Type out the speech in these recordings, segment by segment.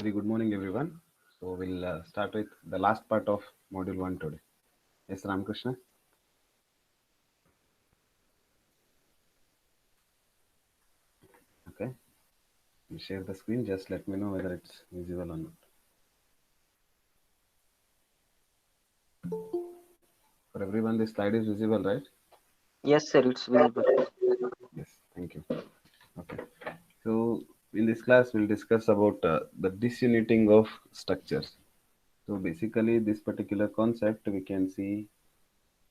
Very good morning, everyone. So we'll start with the last part of module one today. Yes, Ramakrishna. Okay, you share the screen. Just let me know whether it's visible or not. For everyone, this slide is visible, right? Yes, sir, it's visible. Yes. Thank you. Okay. So in this class, we'll discuss about the disuniting of structures. So basically, this particular concept we can see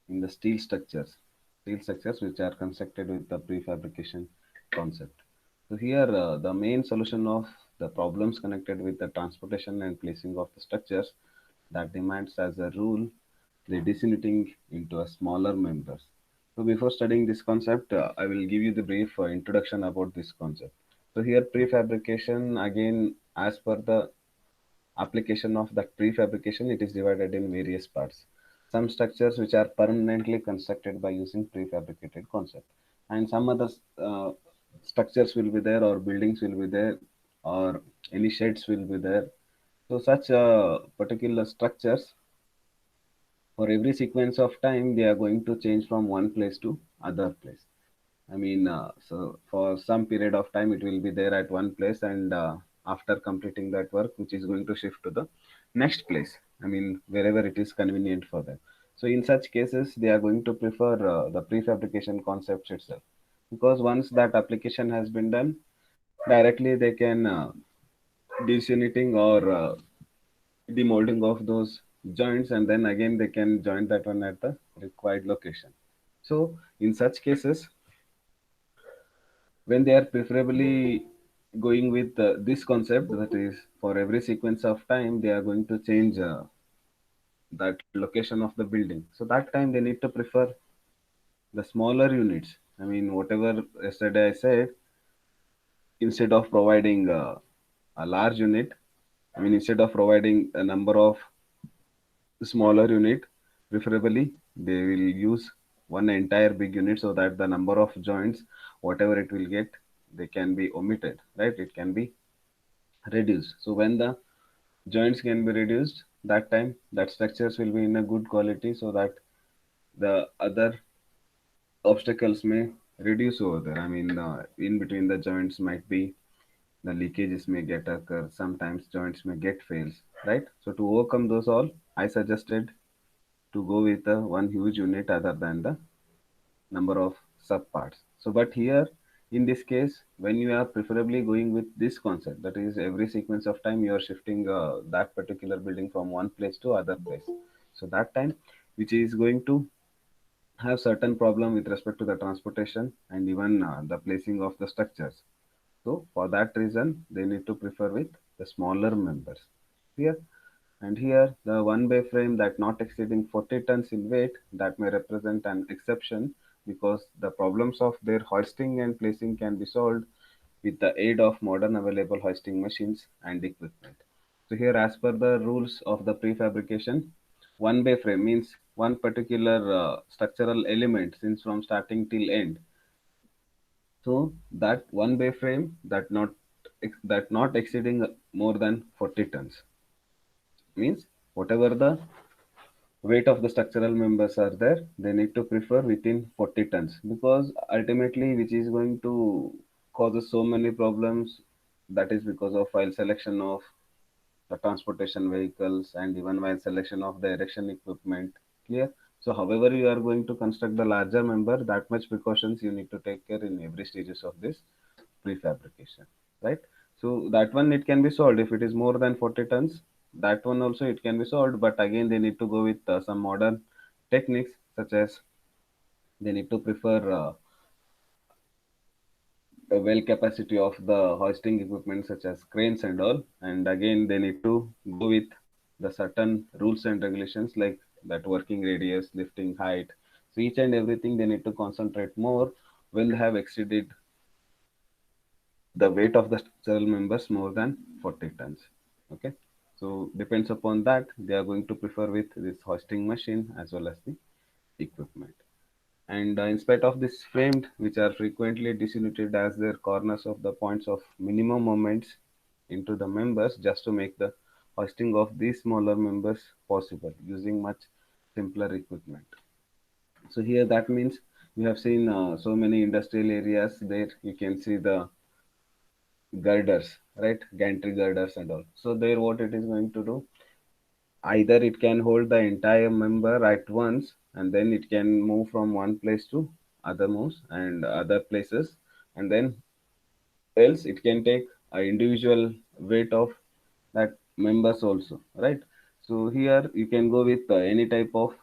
in the steel structures which are constructed with the prefabrication concept. So here the main solution of the problems connected with the transportation and placing of the structures that demands as a rule the disuniting into a smaller members. So before studying this concept, I will give you the brief introduction about this concept. So here prefabrication again as per the application of that prefabrication, it is divided in various parts. Some structures which are permanently constructed by using prefabricated concept, and some other uh, structures will be there, or buildings will be there, or any sheds will be there. So such particular structures, for every sequence of time, they are going to change from one place to other place. I mean, so for some period of time, it will be there at one place, and after completing that work, which is going to shift to the next place. I mean, wherever it is convenient for them. So, in such cases, they are going to prefer the prefabrication concepts itself, because once that application has been done, directly they can disuniting or demolding of those joints, and then again they can join that one at the required location. So, in such cases, when they are preferably going with this concept, that is for every sequence of time they are going to change that location of the building, so that time they need to prefer the smaller units. I mean, whatever yesterday I said, instead of providing a large unit, I mean, instead of providing a number of smaller unit, preferably they will use one entire big unit, so that the number of joints whatever it will get, they can be omitted, right? It can be reduced. So when the joints can be reduced, that time that structures will be in a good quality, so that the other obstacles may reduce over there. I mean, in between the joints might be the leakages may get occur. Sometimes joints may get fails, right? So to overcome those all, I suggested to go with one huge unit other than the number of subparts. So, but here in this case, when you are preferably going with this concept, that is every sequence of time you are shifting that particular building from one place to other place. So that time, which is going to have certain problem with respect to the transportation and even the placing of the structures. So for that reason, they need to prefer with the smaller members. Here and here, the one bay frame that not exceeding 40 tons in weight, that may represent an exception, because the problems of their hoisting and placing can be solved with the aid of modern available hoisting machines and equipment. So here, as per the rules of the prefabrication, one bay frame means one particular structural element since from starting till end. So that one bay frame that not exceeding more than 40 tons means whatever the weight of the structural members are there, they need to prefer within 40 tons, because ultimately which is going to causes so many problems, that is because of while selection of the transportation vehicles and even while selection of the erection equipment. Clear? So however you are going to construct the larger member, that much precautions you need to take care in every stages of this prefabrication, right? So that one it can be solved if it is more than 40 tons. That one also it can be solved, but again they need to go with some modern techniques, such as they need to prefer the well capacity of the hoisting equipment such as cranes and all, and again they need to go with the certain rules and regulations like that working radius, lifting height. So each and everything they need to concentrate more when they have exceeded the weight of the structural members more than 40 tons. Okay, so depends upon that they are going to prefer with this hoisting machine as well as the equipment. And in spite of this framed, which are frequently disunited as their corners of the points of minimum moments into the members just to make the hoisting of these smaller members possible using much simpler equipment. So here that means we have seen so many industrial areas there. You can see the girders, right? Gantry girders and all. So there, what it is going to do, either it can hold the entire member at once, and then it can move from one place to other moves and other places, and then else it can take a individual weight of that members also, right? So here you can go with any type of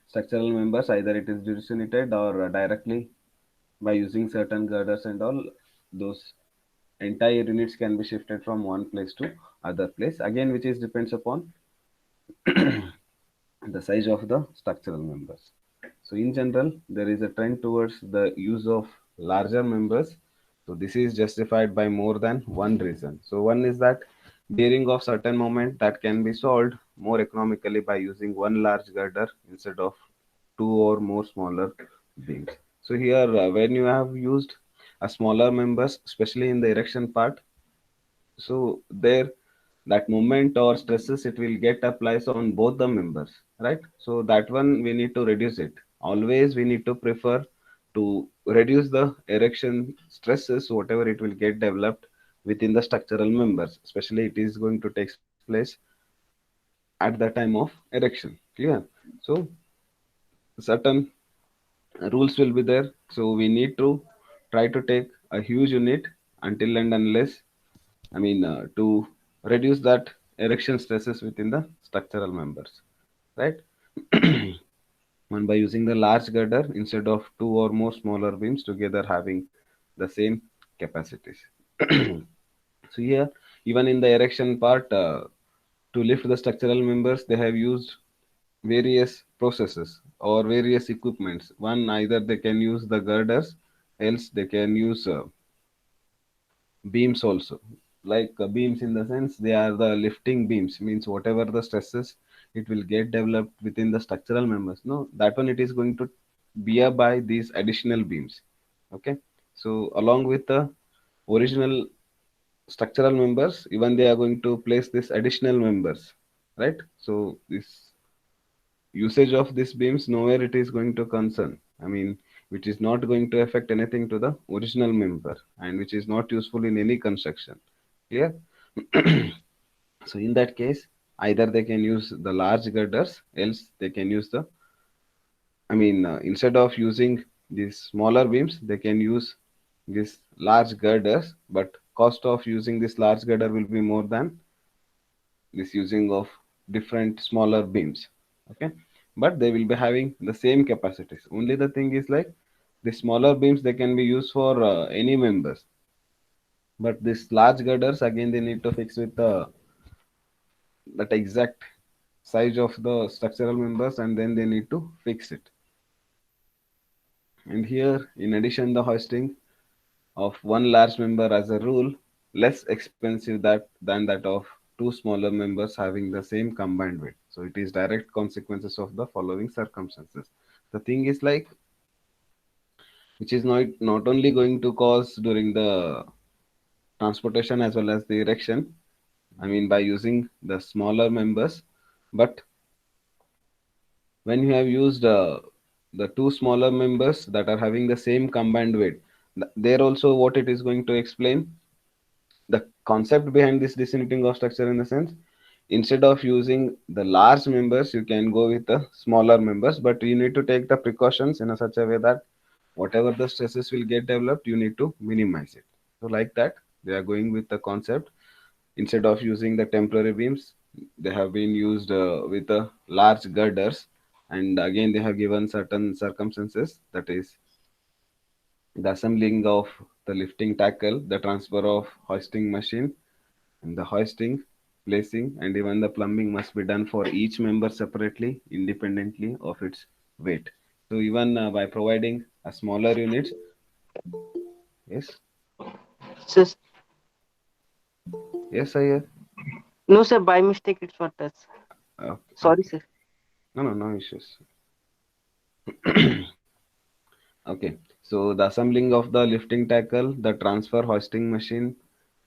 structural members, either it is designated or directly by using certain girders and all. Those entire units can be shifted from one place to other place, again which is depends upon the size of the structural members. So in general, there is a trend towards the use of larger members. So this is justified by more than one reason. So one is that bearing of certain moment that can be solved more economically by using one large girder instead of two or more smaller beams. So here, when you have used a smaller members, especially in the erection part, so there that moment or stresses it will get applies on both the members, right? So that one we need to reduce it. Always we need to prefer to reduce the erection stresses, whatever it will get developed within the structural members, especially it is going to take place at the time of erection. Clear? So certain rules will be there. So we need to try to take a huge unit until and unless, to reduce that erection stresses within the structural members, right? And by using the large girder instead of two or more smaller beams together having the same capacities. So here, even in the erection part, to lift the structural members, they have used various processes or various equipments. One, either they can use the girders, else they can use beams also. Like beams in the sense they are the lifting beams, means whatever the stresses it will get developed within the structural members, no, that one it is going to bear by these additional beams. Okay, so along with the original structural members, even they are going to place this additional members, right? So this usage of these beams nowhere it is going to concern, which is not going to affect anything to the original member and which is not useful in any construction. Clear? So in that case, either they can use the large girders, else they can use the, instead of using these smaller beams, they can use these large girders, but cost of using this large girder will be more than this using of different smaller beams. Okay, but they will be having the same capacities. Only the thing is like the smaller beams they can be used for any members, but this large girders again they need to fix with the that exact size of the structural members and then they need to fix it. And here in addition the hoisting of one large member as a rule less expensive than that of two smaller members having the same combined weight. So it is direct consequences of the following circumstances. The thing is like, which is not only going to cause during the transportation as well as the erection, by using the smaller members, but when you have used the two smaller members that are having the same combined weight, there also what it is going to explain the concept behind this disintegrating of structure in the sense, instead of using the large members you can go with the smaller members, but you need to take the precautions in a such a way that whatever the stresses will get developed you need to minimize it. So like that they are going with the concept, instead of using the temporary beams they have been used with the large girders, and again they have given certain circumstances, that is the assembling of the lifting tackle, the transfer of hoisting machine, and the hoisting, placing, and even the plumbing must be done for each member separately, independently of its weight. So even by providing a smaller unit, yes, So, yes, I hear. no, sir, by mistake it's for us. Okay, Sorry, okay. sir. No, no, no issues. Okay. So the assembling of the lifting tackle, the transfer hoisting machine,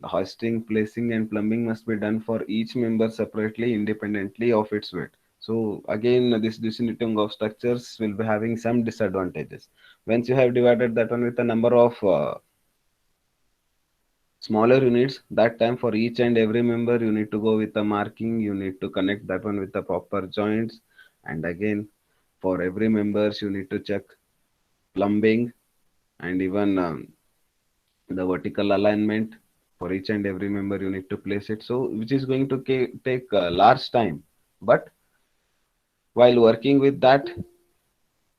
The hoisting, placing, and plumbing must be done for each member separately, independently of its weight. So again, this disunity of structures will be having some disadvantages. Once you have divided that one with a number of smaller units, that time for each and every member you need to go with the marking, you need to connect that one with the proper joints, and again for every members you need to check plumbing and even the vertical alignment. For each and every member you need to place it, so which is going to take large time, but while working with that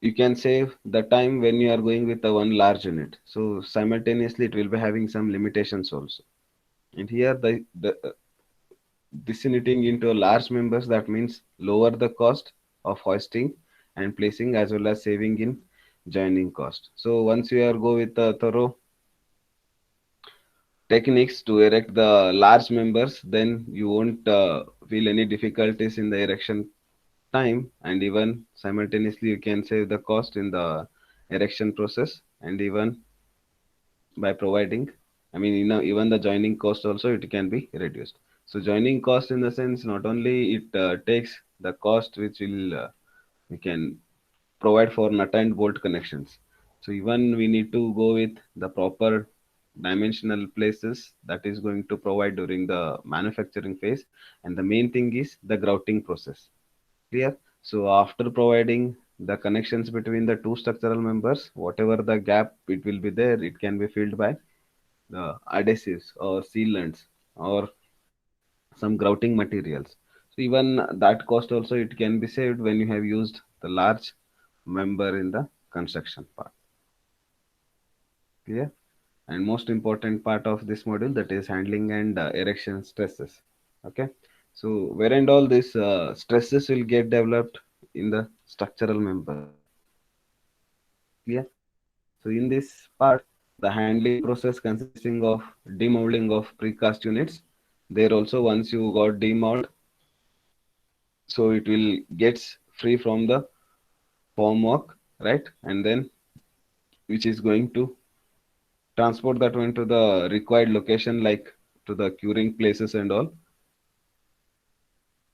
you can save the time when you are going with the one large unit. So simultaneously it will be having some limitations also. And here the disseminating into large members, that means lower the cost of hoisting and placing as well as saving in joining cost. So once you are go with the thorough techniques to erect the large members, then you won't feel any difficulties in the erection time, and even simultaneously you can save the cost in the erection process, and even by providing, I mean, even the joining cost also it can be reduced. So joining cost in the sense, not only it takes the cost which will we can provide for nut and bolt connections. So even we need to go with the proper dimensional places that is going to provide during the manufacturing phase, and the main thing is the grouting process. Clear? So after providing the connections between the two structural members, whatever the gap it will be there, it can be filled by the adhesives or sealants or some grouting materials. So even that cost also it can be saved when you have used the large member in the construction part. Clear? And most important part of this module, that is handling and erection stresses. Okay. So where and all these stresses will get developed in the structural members. Clear? So in this part, the handling process consisting of demolding of precast units. There also once you got demold, so it will gets free from the formwork, right? And then which is going to transport that one to the required location, like to the curing places and all.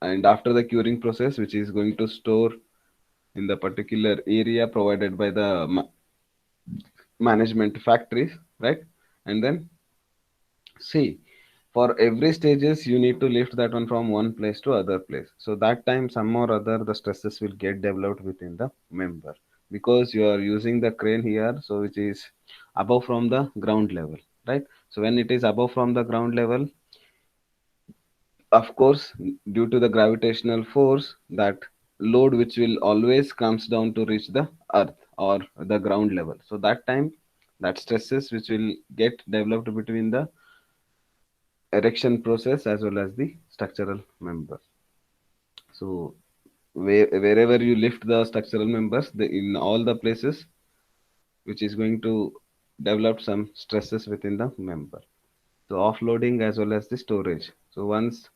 And after the curing process, which is going to store in the particular area provided by the management factories, right? And then see, for every stages you need to lift that one from one place to other place, so that time some or other the stresses will get developed within the member, because you are using the crane here, so which is above from the ground level, right? So when it is above from the ground level, of course, due to the gravitational force, that load which will always comes down to reach the earth or the ground level, so that time that stresses which will get developed between the erection process as well as the structural members. So wherever you lift the structural members, in all the places which is going to develop some stresses within the member. So offloading as well as the storage. So once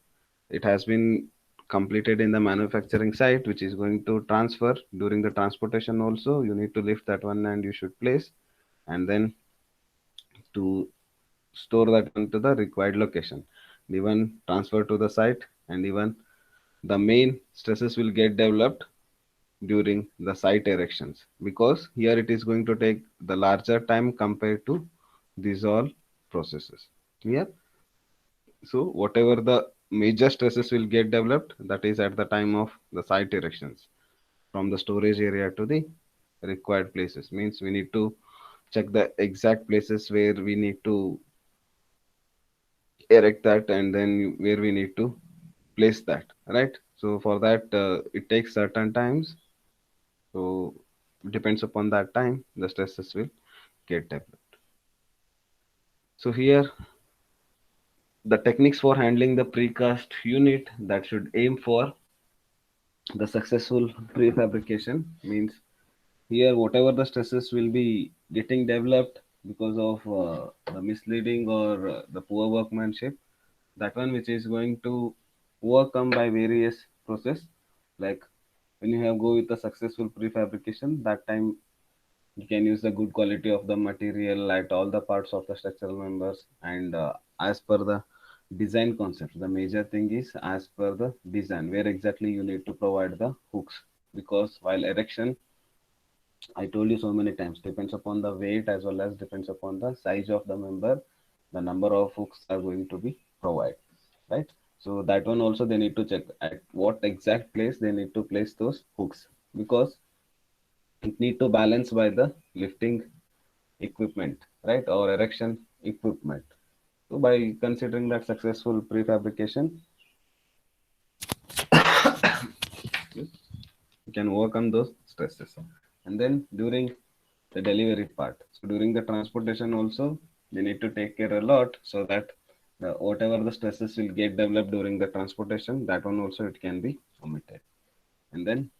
it has been completed in the manufacturing site, which is going to transfer, during the transportation also you need to lift that one and you should place, and then to store that one to the required location, even transfer to the site, and even the main stresses will get developed during the site erections, because here it is going to take the larger time compared to these all processes. Yeah. So whatever the major stresses will get developed, that is at the time of the site erections, from the storage area to the required places, means we need to check the exact places where we need to erect that, and then where we need to place that, right? So for that it takes certain times, so depends upon that time the stresses will get developed. So here the techniques for handling the precast unit that should aim for the successful prefabrication, means here whatever the stresses will be getting developed because of the misleading or the poor workmanship, that one which is going to overcome by various process, like when you have go with a successful prefabrication, that time You can use the good quality of the material at all the parts of the structural members, and as per the design concept, the major thing is as per the design where exactly you need to provide the hooks, because while erection, I told you so many times, depends upon the weight as well as depends upon the size of the member, the number of hooks are going to be provided, right? So that one also they need to check at what exact place they need to place those hooks, because it need to balance by the lifting equipment, right, or erection equipment. So by considering that successful prefabrication, you can overcome those stresses. And then during the delivery part, so during the transportation also, they need to take care a lot so that whatever the stresses will get developed during the transportation, that one also it can be omitted. And then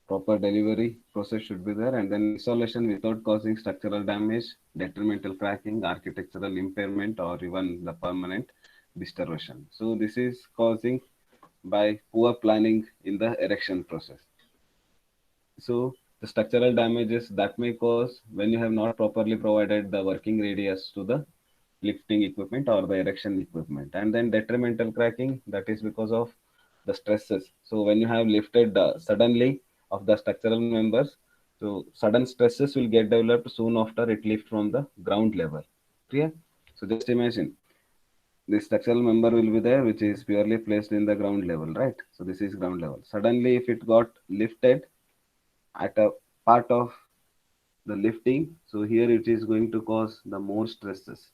proper delivery process should be there, and then installation without causing structural damage, detrimental cracking, architectural impairment, or even the permanent distortion. So this is causing by poor planning in the erection process. So the structural damages that may cause when you have not properly provided the working radius to the lifting equipment or the erection equipment, and then detrimental cracking, that is because of the stresses. So when you have lifted suddenly of the structural members, so sudden stresses will get developed soon after it lift from the ground level. Clear? So just imagine the structural member will be there which is purely placed in the ground level, right? So this is ground level. Suddenly if it got lifted at a part of the lifting, so here it is going to cause the more stresses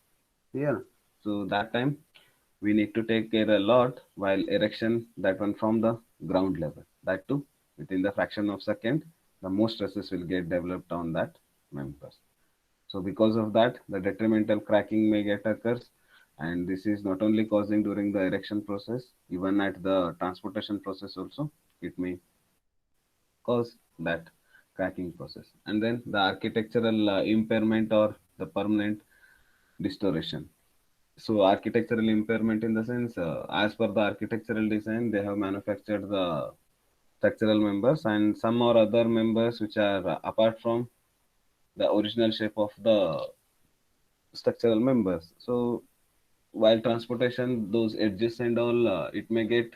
here. So that time we need to take care a lot while erection, that one from the ground level, that too within the fraction of second, the more stresses will get developed on that members. So because of that, the detrimental cracking may get occurs, and this is not only causing during the erection process, even at the transportation process also it may cause that cracking process. And then the architectural impairment or the permanent distortion. So architectural impairment in the sense, as per the architectural design, they have manufactured the structural members and some or other members which are apart from the original shape of the structural members. So while transportation, those edges and all, it may get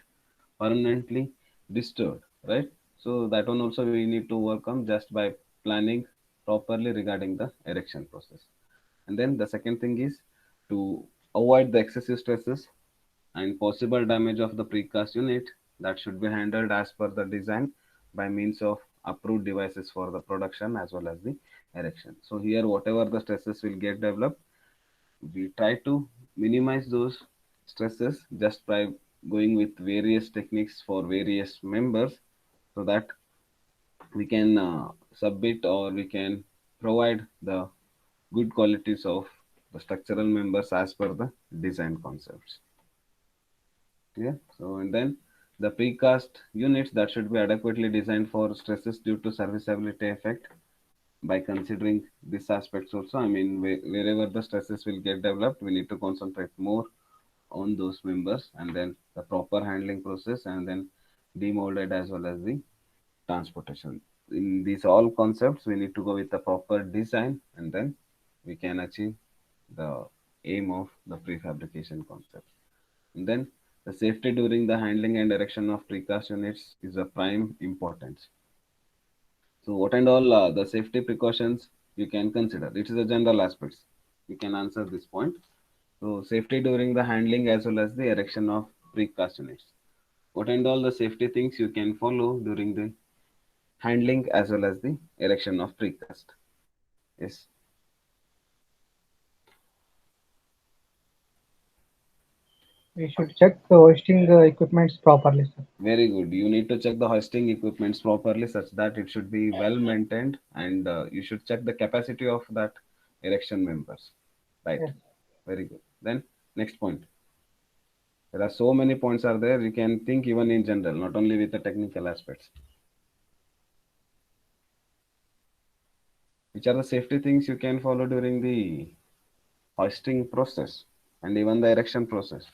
permanently disturbed, right? So that one also we need to overcome just by planning properly regarding the erection process. And then the second thing is to avoid the excessive stresses and possible damage of the precast unit, that should be handled as per the design by means of approved devices for the production as well as the erection. So here whatever the stresses will get developed, we try to minimize those stresses just by going with various techniques for various members, so that we can submit or we can provide the good qualities of the structural members as per the design concepts. Yeah. So and then the precast units, that should be adequately designed for stresses due to serviceability effect. By considering these aspects also, I mean wherever the stresses will get developed, we need to concentrate more on those members, and then the proper handling process, and then demolded as well as the transportation. In these all concepts, we need to go with the proper design, and then we can achieve the aim of the prefabrication concept. And then the safety during the handling and erection of precast units is a prime importance. So what and all the safety precautions you can consider? It is a general aspects. You can answer this point. So safety during the handling as well as the erection of precast units. What and all the safety things you can follow during the handling as well as the erection of precast? Yes, We should check the hoisting equipments properly, sir. very good. You need to check the hoisting equipments properly such that it should be well maintained, and you should check the capacity of that erection members. Right. Yes. Very good. Then next point. There are so many points are there. You can think even in general, not only with the technical aspects. Which are the safety things you can follow during the hoisting process and even the erection process?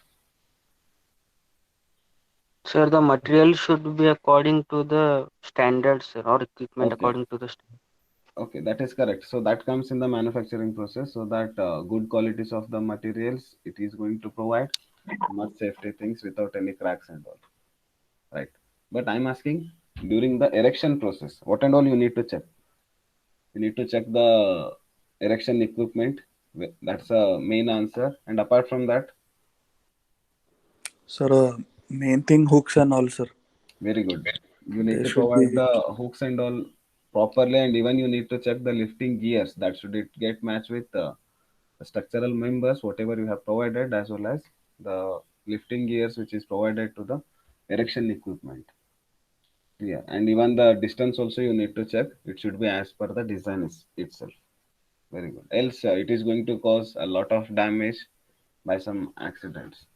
Sir, the material should be according to the standards, sir, or equipment Okay. according to the standard. Okay, that is correct. So that comes in the manufacturing process, so that good qualities of the materials it is going to provide much safety things without any cracks and all, right? But I'm asking during the erection process, what and all you need to check? You need to check the erection equipment. That's a main answer. And apart from that, Sir, main thing hooks and all, sir. very good. You need They to should provide be. the hooks and all properly, and even you need to check the lifting gears that should it get matched with the structural members, whatever you have provided, as well as the lifting gears which is provided to the erection equipment. Yeah, and even the distance also you need to check. It should be as per the design itself. Very good. Else, it is going to cause a lot of damage by some accidents.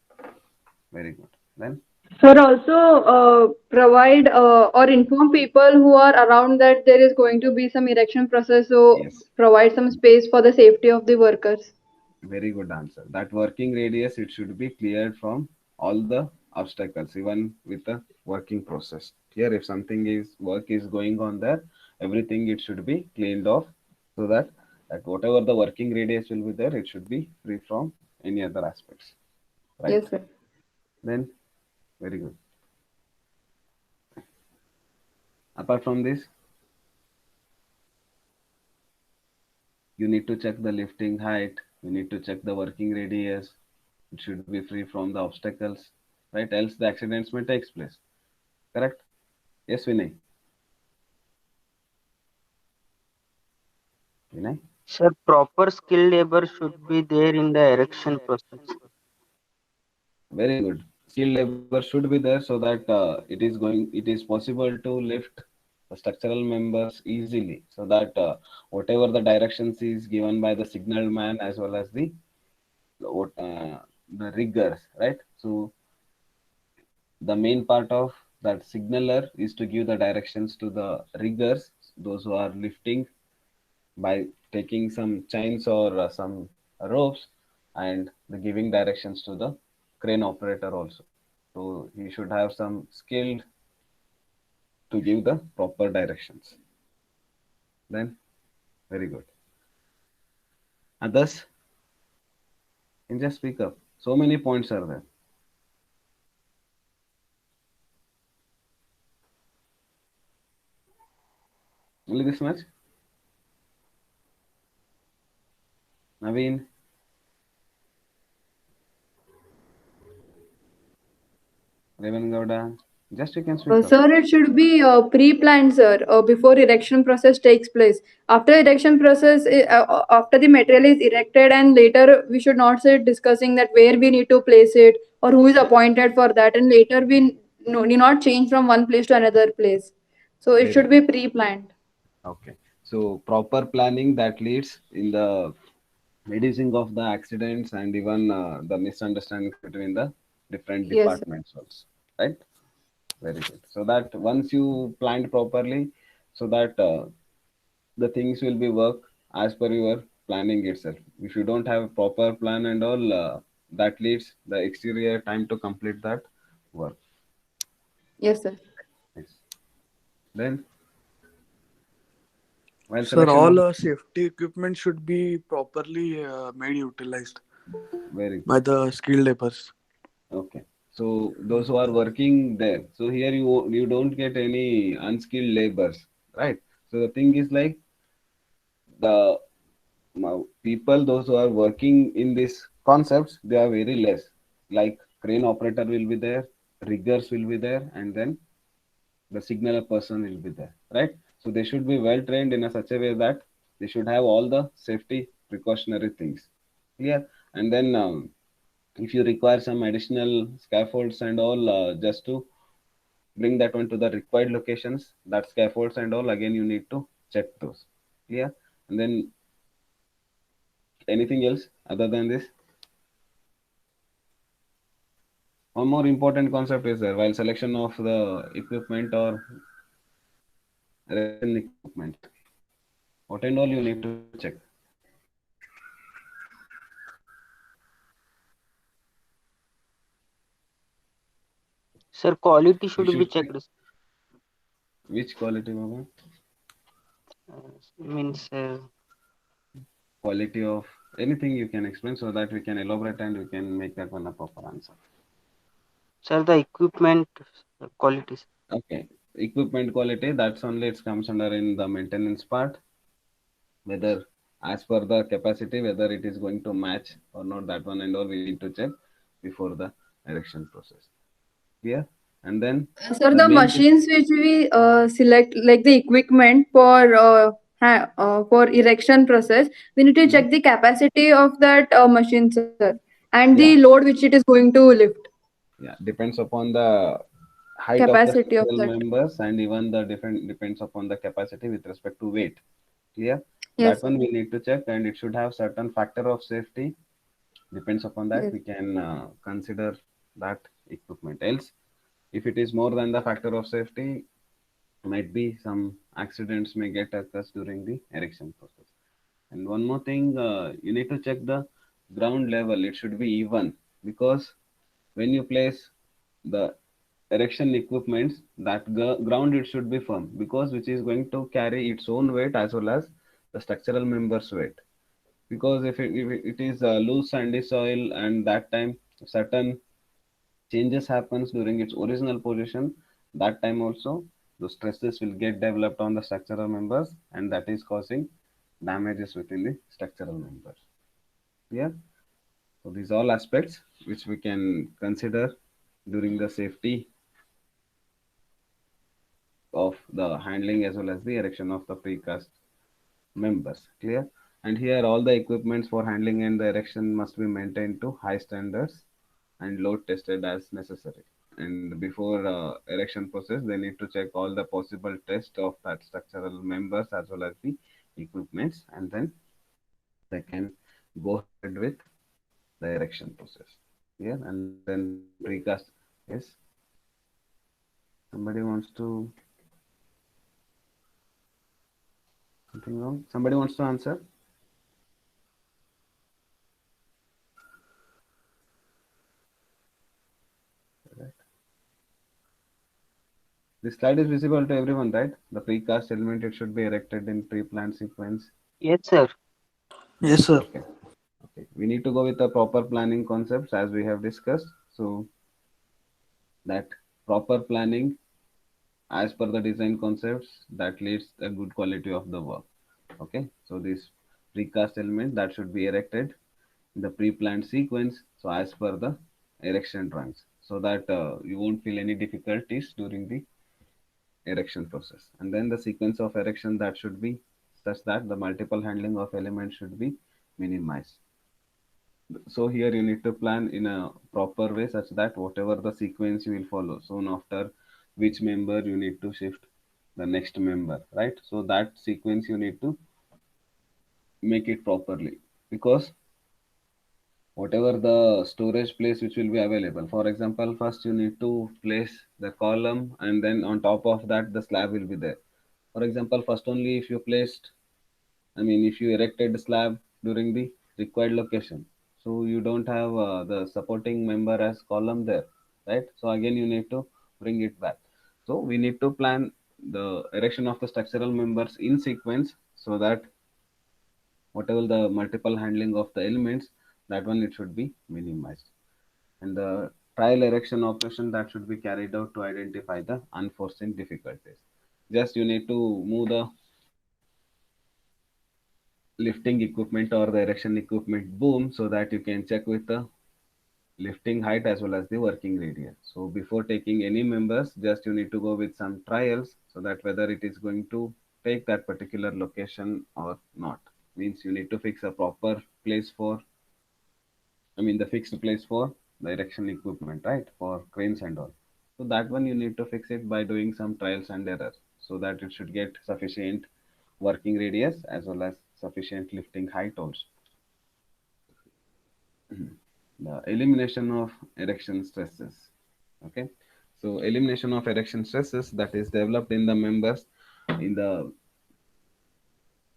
Very good. Then, Sir, also provide or inform people who are around that there is going to be some erection process, so yes, provide some space for the safety of the workers. very good answer. That working radius, it should be cleared from all the obstacles, even with the working process. Here, if something is work is going on there, everything it should be cleaned off so that whatever the working radius will be there, it should be free from any other aspects. Right. Yes, sir. Then, very good. Apart from this, you need to check the lifting height, you need to check the working radius, it should be free from the obstacles, right? Else the accidents may take place. Correct? Yes, Vinay. Vinay? Sir, proper skilled labor should be there in the erection process. Very good. Skilled labor should be there so that it is possible to lift the structural members easily, so that whatever the directions is given by the signal man as well as the riggers, right? So the main part of that signaler is to give the directions to the riggers, those who are lifting, by taking some chains or some ropes, and the giving directions to the crane operator also. So he should have some skill to give the proper directions. Then, very good. Others can just speak up. So many points are there. Only this much? Naveen? Revan Gowda? Just you can speak up. Sir, it should be pre-planned, sir, before erection process takes place. After erection process, after the material is erected, and later we should not sit discussing that where we need to place it or who is appointed for that, and later we need not change from one place to another place. So it Very should good. be pre-planned. Okay. So proper planning that leads in the reducing of the accidents and even the misunderstandings between the different Yes, sir. departments also, right? Very good. So that once you planned properly, so that the things will be work as per your planning itself. If you don't have a proper plan and all, that leads the exterior time to complete that work. Yes, sir. Yes. Then while Sir, selection all of safety equipment should be properly made utilized very good. by the skilled laborers. Okay. So those who are working there, so here you don't get any unskilled laborers, right? So the thing is like the people those who are working in these concepts, they are very less. Like crane operator will be there, riggers will be there, and then the signaler person will be there, right? So they should be well trained in a such a way that they should have all the safety precautionary things. Yeah, and then if you require some additional scaffolds and all, just to bring that one to the required locations, that scaffolds and all, again you need to check those. Yeah, and then anything else other than this? One more important concept is there while selection of the equipment or erection equipment. What and all you need to check? Sir, quality You should be should check checked. which quality, Baba? Means Quality of anything you can explain so that we can elaborate and we can make that one a proper answer. sir, the equipment qualities. Okay. Equipment quality, that's only it comes under in the maintenance part, whether as per the capacity, whether it is going to match or not, that one and all we need to check before the erection process. Yeah. And then Sir, the the main thing, machines which we select, like the equipment for erection process, we need to Mhm. check the capacity of that machine, sir, and the Yeah, load which it is going to lift. yeah, depends upon the height of the Capacity of structural that. members and even the different depends upon the capacity with respect to weight. Clear? That Yes, one we need to check and it should have certain factor of safety. Depends upon that yes, we can consider that equipment. Else, if it is more than the factor of safety, might be some accidents may get occurs during the erection process. And one more thing, you need to check the ground level. It should be even because when you place the erection equipments, that ground it should be firm because which is going to carry its own weight as well as the structural members weight. Because if it is loose sandy soil and that time certain changes happens during its original position, that time also the stresses will get developed on the structural members and that is causing damages within the structural members. Yeah. So these all aspects which we can consider during the safety of the handling as well as the erection of the precast members. Clear? And here all the equipments for handling and the erection must be maintained to high standards and load tested as necessary. And before erection process, they need to check all the possible tests of that structural members as well as the equipments, and then they can go ahead with the erection process. Yeah, and then precast. Yes, somebody wants to something wrong. Somebody wants to answer. This slide is visible to everyone, right? The precast element it should be erected in pre-planned sequence. Yes, sir. Yes, sir. Okay. Okay. We need to go with the proper planning concepts as we have discussed. So that proper planning as per the design concepts that leads a good quality of the work. Okay. So this precast element that should be erected in the pre-planned sequence. So as per the erection drawings, so that you won't feel any difficulties during the erection process. And then the sequence of erection that should be such that the multiple handling of elements should be minimized. So here you need to plan in a proper way such that whatever the sequence you will follow, soon after which member you need to shift the next member, right? So that sequence you need to make it properly because whatever the storage place which will be available. For example, first you need to place the column and then on top of that the slab will be there. For example, first only if you placed, I mean, if you erected the slab during the required location, so you don't have the supporting member as column there, right? So again, you need to bring it back. So we need to plan the erection of the structural members in sequence so that whatever the multiple handling of the elements, that one it should be minimized. And the trial erection operation that should be carried out to identify the unforeseen difficulties. Just you need to move the lifting equipment or the erection equipment boom so that you can check with the lifting height as well as the working radius. So before taking any members, just you need to go with some trials so that whether it is going to take that particular location or not. Means you need to fix a proper place for, I mean the fixed place for the erection equipment, right? For cranes and all. So that one you need to fix it by doing some trials and errors so that it should get sufficient working radius as well as sufficient lifting height also. The elimination of erection stresses. Okay, so elimination of erection stresses that is developed in the members in the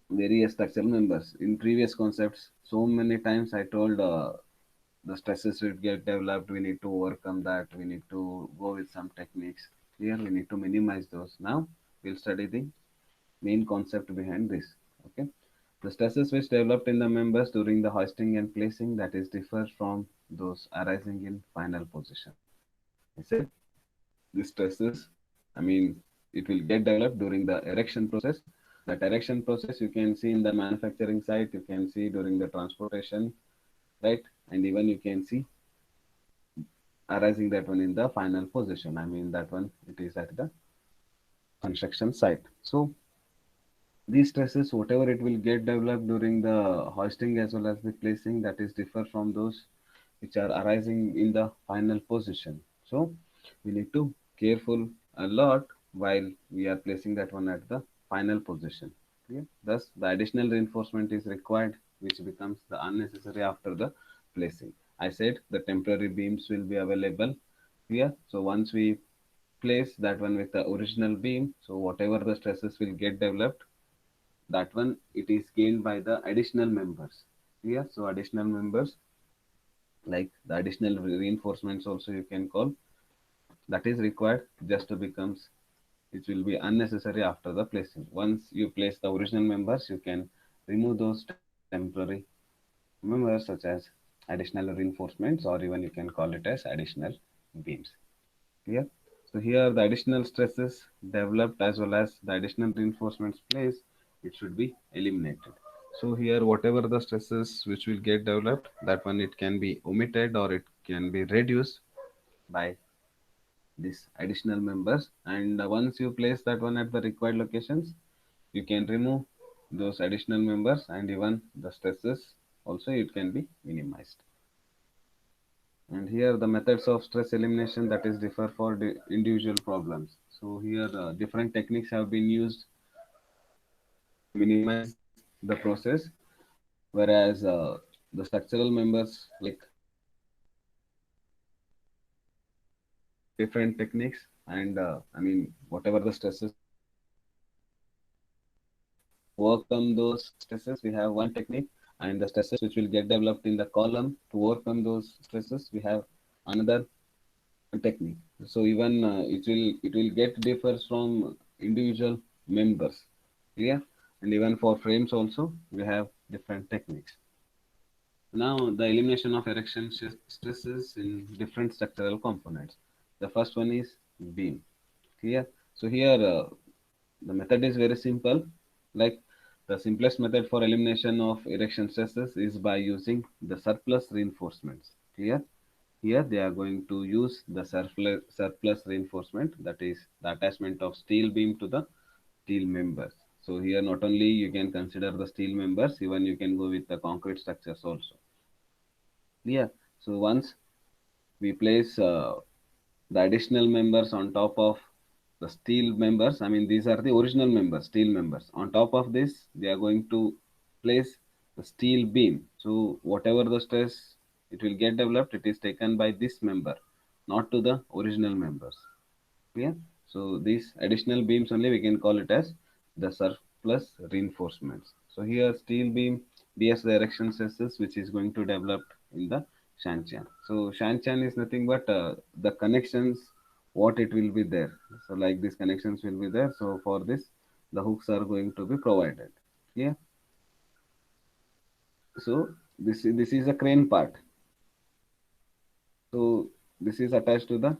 various structural members. In previous concepts, so many times I told the stresses will get developed. We need to overcome that. We need to go with some techniques. Here we need to minimize those. Now we'll study the main concept behind this. Okay, the stresses which developed in the members during the hoisting and placing, that is differ from those arising in final position. I said the stresses, I mean, it will get developed during the erection process. That erection process you can see in the manufacturing site, you can see during the transportation, right? And even you can see arising that one in the final position. I mean, that one it is at the construction site. So these stresses, whatever it will get developed during the hoisting as well as the placing, that is differ from those which are arising in the final position. So we need to careful a lot while we are placing that one at the final position. Okay? Thus, the additional reinforcement is required, which becomes the unnecessary after the placing. I said the temporary beams will be available here. So once we place that one with the original beam, so whatever the stresses will get developed, that one it is gained by the additional members. Yeah, so additional members like the additional reinforcements also you can call, that is required just to becomes, it will be unnecessary after the placing. Once you place the original members, you can remove those temporary members such as additional reinforcements, or even you can call it as additional beams. Clear? So here the additional stresses developed as well as the additional reinforcements placed, it should be eliminated. So here whatever the stresses which will get developed, that one it can be omitted or it can be reduced by these additional members. And once you place that one at the required locations, you can remove those additional members, and even the stresses also it can be minimized. And here the methods of stress elimination, that is differ for the individual problems. So here different techniques have been used to minimize the process, whereas the structural members like different techniques, and I mean whatever the stresses overcome those stresses, we have one technique, and the stresses which will get developed in the column, to overcome those stresses we have another technique. So even it will get differs from individual members. Clear? And even for frames also we have different techniques. Now the elimination of erection stresses in different structural components. The first one is beam. Clear? So here the method is very simple. Like the simplest method for elimination of erection stresses is by using the surplus reinforcements. Clear? Here they are going to use the surplus reinforcement, that is the attachment of steel beam to the steel members. So here not only you can consider the steel members, even you can go with the concrete structures also. Yeah. So once we place the additional members on top of the steel members, I mean these are the original members, steel members. On top of this, they are going to place the steel beam. So whatever the stress it will get developed, it is taken by this member, not to the original members. Yeah. So these additional beams only we can call it as the surplus reinforcements. So here steel beam bears the erection stresses which is going to develop in the Shanchan. So Shanchan is nothing but the connections what it will be there. So like these connections will be there. So for this the hooks are going to be provided. Yeah. So this is a crane part. So this is attached to the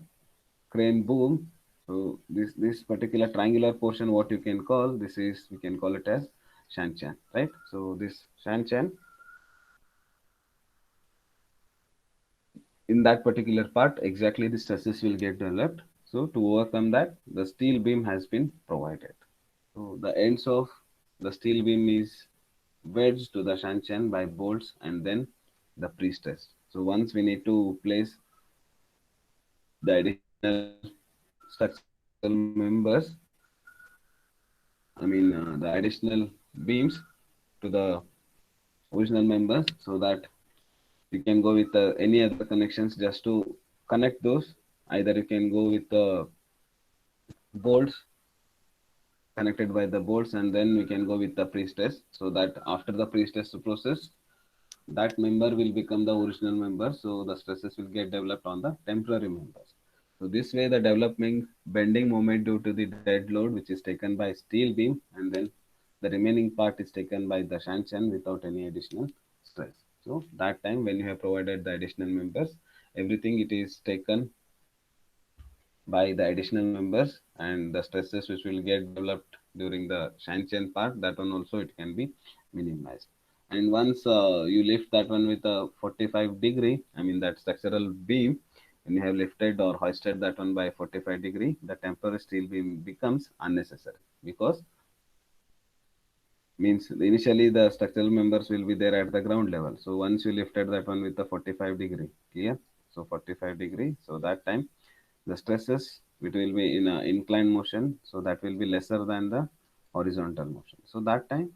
crane boom. So this particular triangular portion, what you can call, this is, we can call it as Shanchan, right? So this Shanchan, in that particular part, exactly the stresses will get developed. So to overcome that, the steel beam has been provided. So the ends of the steel beam is wedged to the Shanchan by bolts and then the pre-stress. So once we need to place the additional structural members, I mean the additional beams to the original members, so that you can go with any other connections just to connect those. Either you can go with the bolts, connected by the bolts, and then we can go with the pre-stress, so that after the pre-stress process, that member will become the original member, so the stresses will get developed on the temporary members. So this way the developing bending moment due to the dead load which is taken by steel beam, and then the remaining part is taken by the Shanshan without any additional stress. So that time when you have provided the additional members, everything it is taken by the additional members, and the stresses which will get developed during the Shanshan part, that one also it can be minimized. And once you lift that one with a 45-degree, I mean that structural beam, when you have lifted or hoisted that one by 45-degree, the temporary steel beam becomes unnecessary, because means initially the structural members will be there at the ground level. So once you lifted that one with the 45-degree, clear? So 45-degree, so that time the stresses it will be in a inclined motion, so that will be lesser than the horizontal motion. So that time,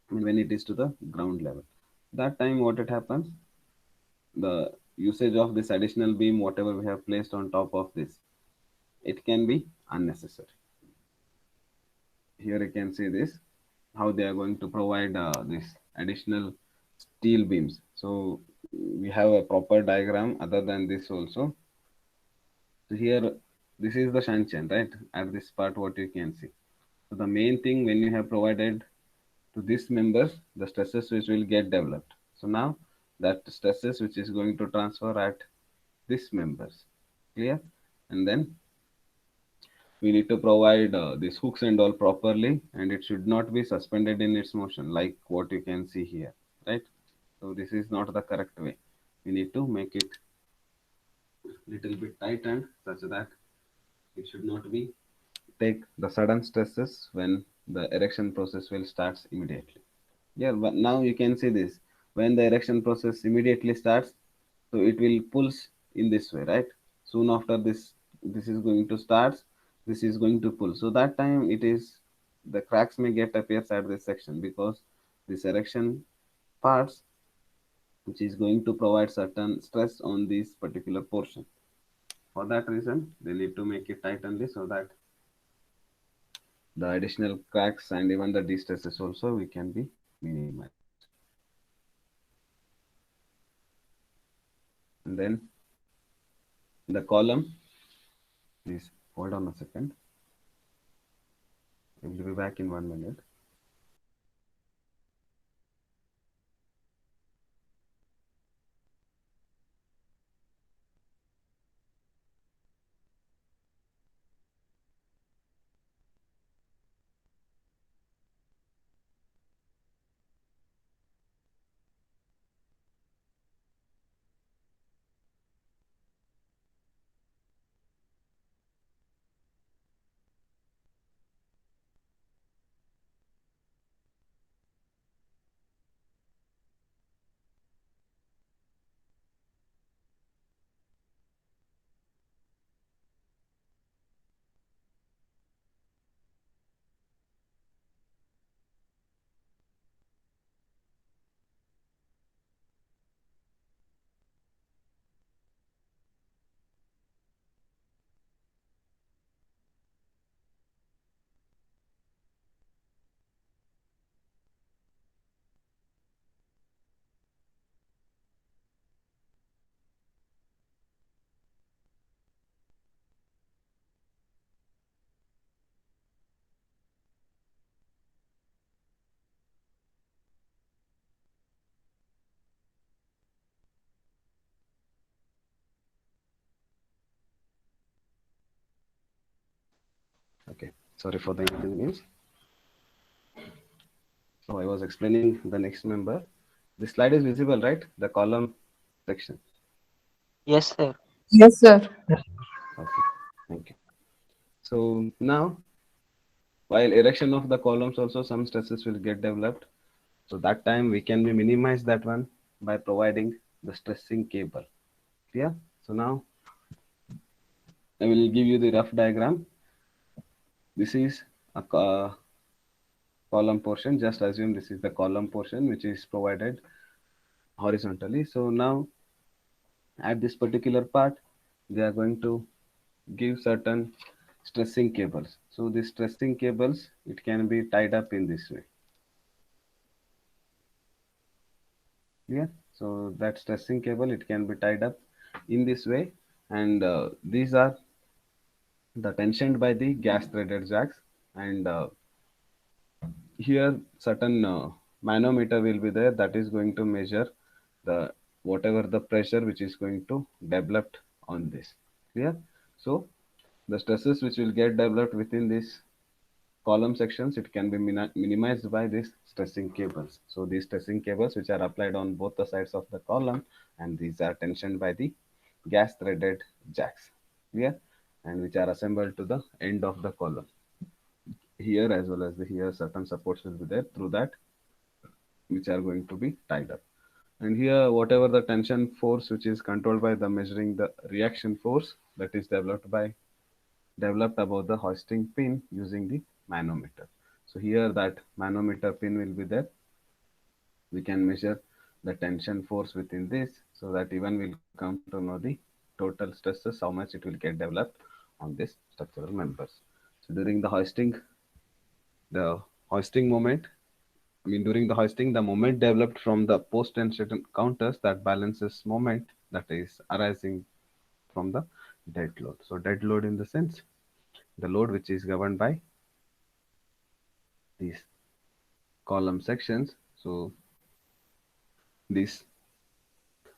I mean, when it is to the ground level, that time what it happens, the usage of this additional beam whatever we have placed on top of this, it can be unnecessary. Here you can see this, how they are going to provide this additional steel beams. So we have a proper diagram other than this also. So here, this is the Shanshan, right? At this part, what you can see. So the main thing, when you have provided to this members, the stresses which will get developed. So now that stresses which is going to transfer at this members, clear? And then we need to provide these hooks and all properly, and it should not be suspended in its motion like what you can see here, right? So this is not the correct way. We need to make it little bit tightened such that it should not be take the sudden stresses when the erection process will starts immediately. Yeah, but now you can see this, when the erection process immediately starts, so it will pulse in this way, right? Soon after this is going to start, this is going to pull. So that time it is, the cracks may get appears at this section, because this erection parts which is going to provide certain stress on this particular portion. For that reason, they need to make it tight only, so that the additional cracks and even the de-stresses also we can be minimized. And then the column, please hold on a second. I will be back in 1 minute. Okay, sorry for the inconvenience. So I was explaining the next member. This slide is visible, right? The column section. Yes, sir. Yes, sir. Okay, thank you. So now, while erection of the columns also some stresses will get developed. So that time we can be minimize that one by providing the stressing cable. Yeah. So now I will give you the rough diagram. This is a column portion. Just assume this is the column portion which is provided horizontally. So now at this particular part, they are going to give certain stressing cables. So these stressing cables, it can be tied up in this way. Yeah. So that stressing cable, it can be tied up in this way, and these are the tensioned by the gas threaded jacks, and here certain manometer will be there that is going to measure the whatever the pressure which is going to develop on this. Clear? So the stresses which will get developed within this column sections, it can be minimized by these stressing cables. So these stressing cables which are applied on both the sides of the column, and these are tensioned by the gas threaded jacks. Clear? And which are assembled to the end of the column. Here as well as the here, certain supports will be there through that which are going to be tied up. And here whatever the tension force which is controlled by the measuring the reaction force that is developed above the hoisting pin using the manometer. So here that manometer pin will be there. We can measure the tension force within this, so that even we'll come to know the total stresses, how much it will get developed on this structural members. So during the hoisting moment, during the hoisting, the moment developed from the post tension counters that balances moment that is arising from the dead load. So dead load in the sense, the load which is governed by these column sections. So these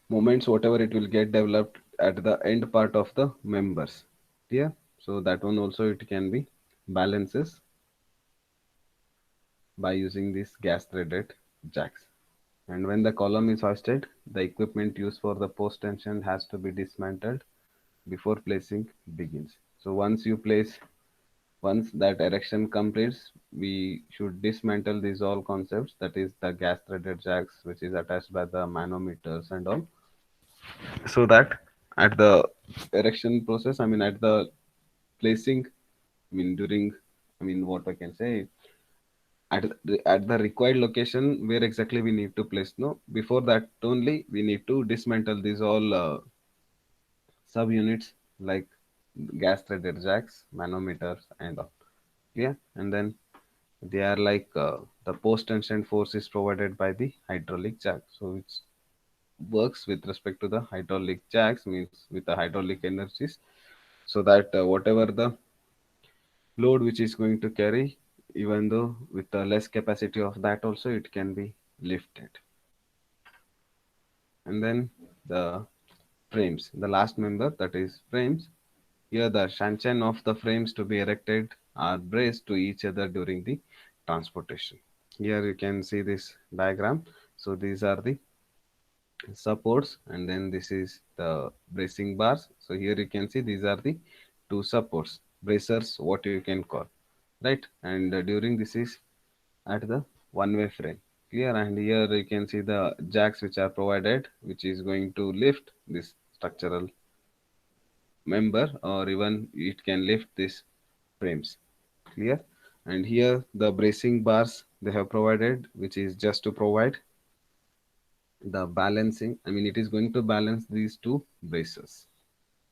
moments, whatever it will get developed at the end part of the members. Clear? So that one also it can be balances by using these gas threaded jacks. And when the column is hoisted, the equipment used for the post tension has to be dismantled before placing begins. So once that erection completes, we should dismantle these all concepts, that is the gas threaded jacks which is attached by the manometers and all, so that at the erection process, at the placing, during, what I can say, at the required location where exactly we need to place, no, before that only we need to dismantle these all subunits like gas threaded jacks, manometers and all. Yeah, and then they are like the post tension force is provided by the hydraulic jack, so it works with respect to the hydraulic jacks, means with the hydraulic energies, so that whatever the load which is going to carry, even though with the less capacity of that also it can be lifted. And then the frames, the last member, that is frames. Here the shanchen of the frames to be erected are braced to each other during the transportation. Here you can see this diagram. So these are the supports, and then this is the bracing bars. So here you can see these are the two supports, bracers, what you can call, right? And during this is at the one-way frame. Clear? And here you can see the jacks which are provided, which is going to lift this structural member, or even it can lift these frames. Clear? And here the bracing bars they have provided, which is just to provide the balancing. It is going to balance these two braces.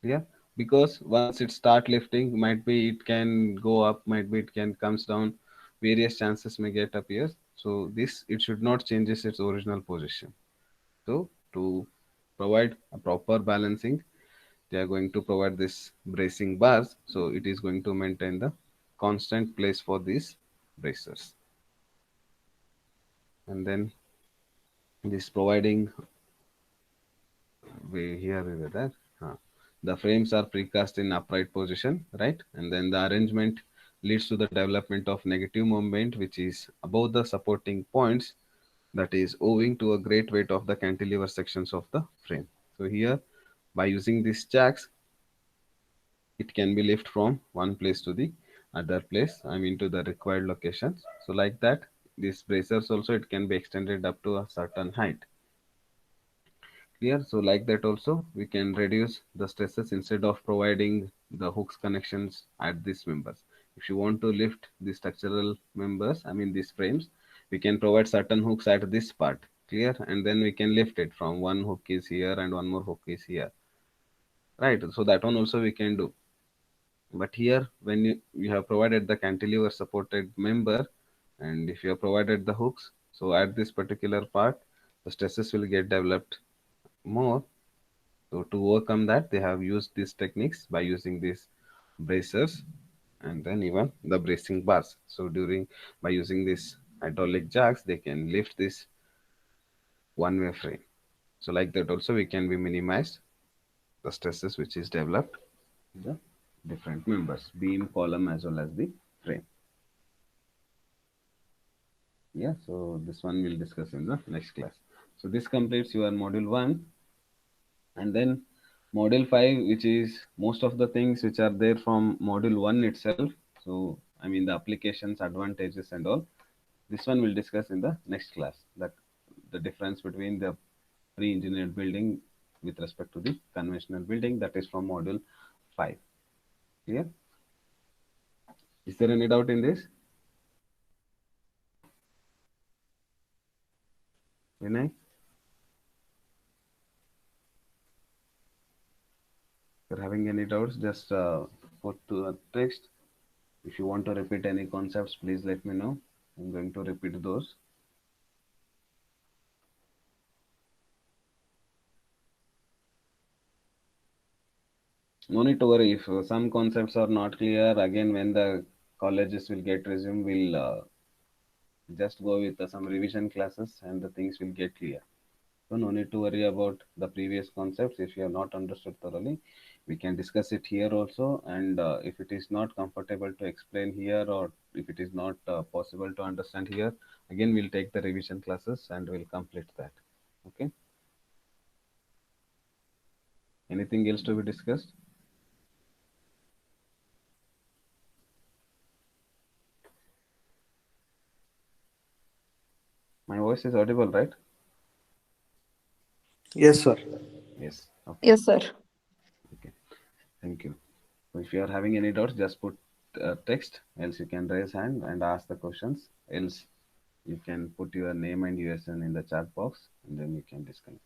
Yeah, because once it start lifting, might be it can go up, might be it can comes down, various chances may get appears. So this, it should not changes its original position. So to provide a proper balancing, they are going to provide this bracing bars, so it is going to maintain the constant place for these bracers. And then this providing, we here is that the frames are precast in upright position, right? And then the arrangement leads to the development of negative moment, which is above the supporting points, that is owing to a great weight of the cantilever sections of the frame. So here, by using these jacks, it can be lifted from one place to the other place, to the required locations. So like that, these bracers also, it can be extended up to a certain height. Clear? So like that also, we can reduce the stresses instead of providing the hooks connections at these members. If you want to lift the structural members, these frames, we can provide certain hooks at this part. Clear? And then we can lift it from one hook is here and one more hook is here. Right? So that one also we can do. But here, when you have provided the cantilever supported member, and if you have provided the hooks, so at this particular part, the stresses will get developed more. So to overcome that, they have used these techniques by using these bracers and then even the bracing bars. So by using this hydraulic jacks, they can lift this one-way frame. So like that also we can be minimized the stresses which is developed in the different members, beam, column as well as the frame. Yeah, so this one we'll discuss in the next class. So this completes your module 1, and then module 5, which is most of the things which are there from module 1 itself. So I mean the applications, advantages and all. This one we'll discuss in the next class, that the difference between the pre-engineered building with respect to the conventional building, that is from module 5. Clear? Is there any doubt in this? Vinay? If you're having any doubts, just put to a text. If you want to repeat any concepts, please let me know. I'm going to repeat those. No need to worry if some concepts are not clear. Again, when the colleges will get resumed, we'll just go with some revision classes and the things will get clear. So no need to worry about the previous concepts. If you have not understood thoroughly, we can discuss it here also. And if it is not comfortable to explain here, or if it is not possible to understand here, again we'll take the revision classes and we'll complete that. Okay. Anything else to be discussed? My voice is audible, right? Yes, sir. Yes. Okay. Yes, sir. Okay. Thank you. So if you are having any doubts, just put text, else you can raise hand and ask the questions, else you can put your name and USN in the chat box and then you can disconnect.